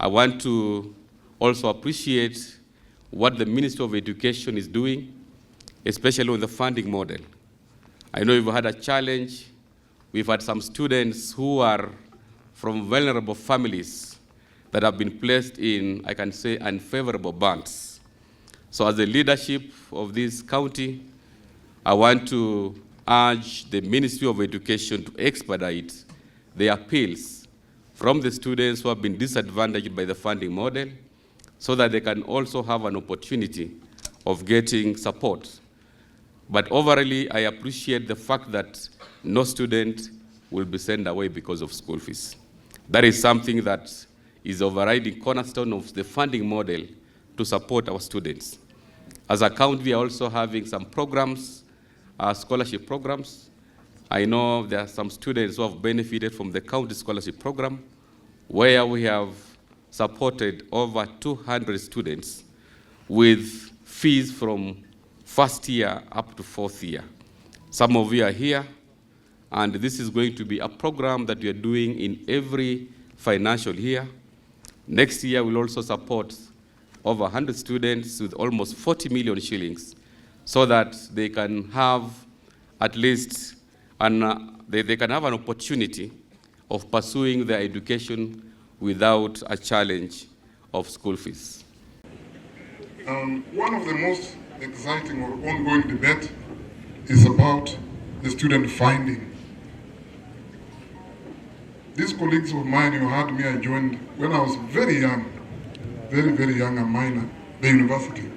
I want to also appreciate what the Ministry of Education is doing, especially on the funding model. I know we've had a challenge. We've had some students who are from vulnerable families that have been placed in, I can say, unfavorable bands. So as the leadership of this county, I want to urge the Ministry of Education to expedite the appeals from the students who have been disadvantaged by the funding model so that they can also have an opportunity of getting support. But overall, I appreciate the fact that no student will be sent away because of school fees. That is something that is overriding cornerstone of the funding model to support our students. As a county, we are also having some programs, scholarship programs. I know there are some students who have benefited from the county scholarship program, where we have supported over 200 students with fees from first year up to fourth year. Some of you are here, and this is going to be a program that we are doing in every financial year. Next year, we'll also support over 100 students with almost 40 million shillings so that they can have at least they can have an opportunity of pursuing their education without a challenge of school fees. One of the most exciting or ongoing debate is about the student finding. These colleagues of mine who had me, I joined when I was very young, very young, a minor, the university.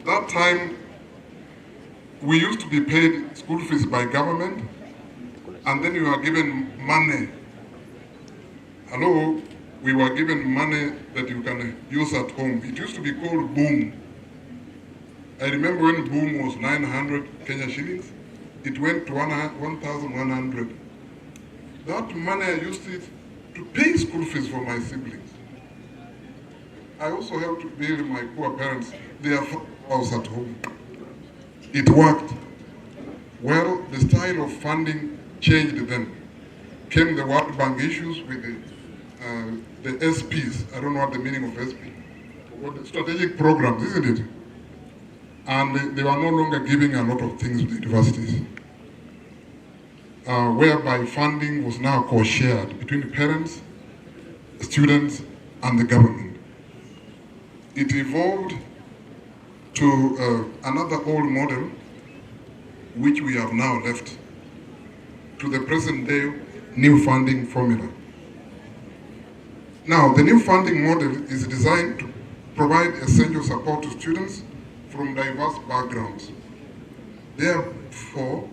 That time, we used to be paid school fees by government, and then we were given money. Hello, we were given money that you can use at home. It used to be called boom. I remember when boom was 900 Kenya shillings, it went to 1,100. That money, I used it to pay school fees for my siblings. I also helped to build my poor parents their house at home. It worked. Well, the style of funding changed then. Came the World Bank issues with the SPs. I don't know what the meaning of SP. What the strategic programs, isn't it? And they were no longer giving a lot of things to the universities. Whereby funding was now co-shared between parents, students, and the government. It evolved to another old model, which we have now left, to the present day new funding formula. Now, the new funding model is designed to provide essential support to students from diverse backgrounds. Therefore,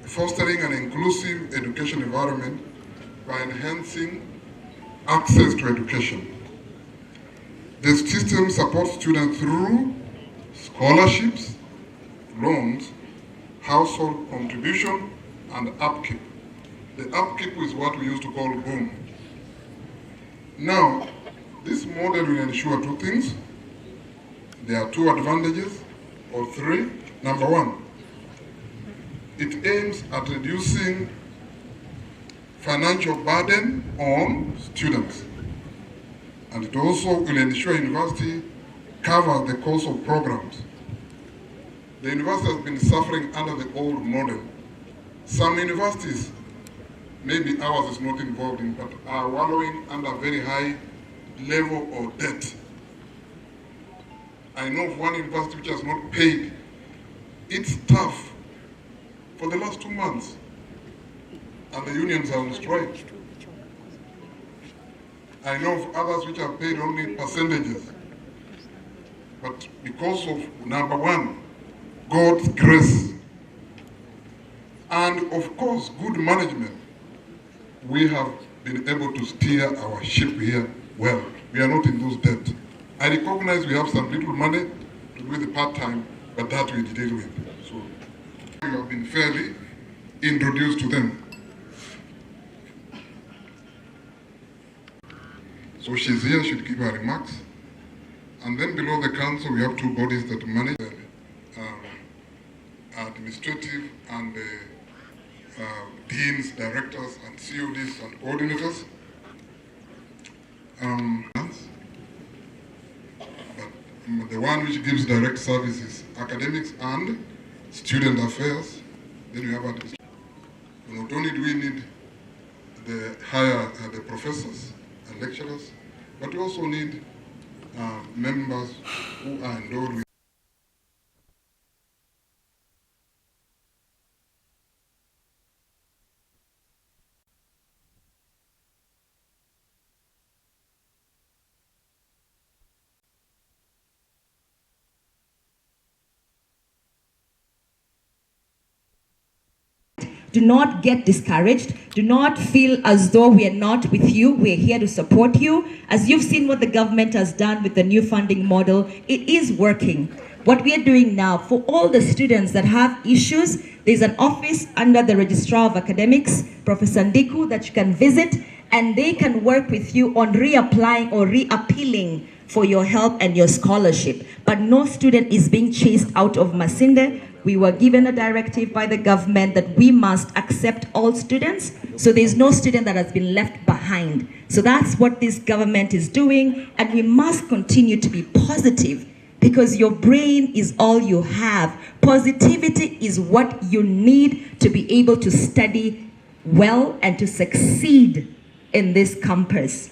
fostering an inclusive education environment by enhancing access to education. The system supports students through scholarships, loans, household contribution, and upkeep. The upkeep is what we used to call boom. Now, this model will ensure two things. There are two advantages, or three. Number one, it aims at reducing financial burden on students. And it also will ensure university cover the cost of programs. The university has been suffering under the old model. Some universities, maybe ours is not involved in, but are wallowing under very high level of debt. I know of one university which has not paid its staff for the last 2 months, and the unions are on strike. I know of others which have paid only percentages. But because of, number one, God's grace, and of course, good management, we have been able to steer our ship here well. We are not in those debt. I recognize we have some little money to do the part-time, but that we deal with. So we have been fairly introduced to them. So she's here, she'll give her remarks. And then below the council, we have two bodies that manage administrative and deans, directors, and CODs and coordinators. the one which gives direct services, academics and student affairs. Then we have administration. Not only do we need the higher the professors and lecturers, but we also need members who are endowed with Do not get discouraged. Do not feel as though we are not with you. We're here to support you. As you've seen what the government has done with the new funding model, it is working. What we are doing now, for all the students that have issues, there's an office under the Registrar of Academics, Professor Ndiku, that you can visit, and they can work with you on reapplying or reappealing for your help and your scholarship. But no student is being chased out of Masinde. We were given a directive by the government that we must accept all students, so there's no student that has been left behind. So that's what this government is doing, and we must continue to be positive, because your brain is all you have. Positivity is what you need to be able to study well and to succeed in this campus.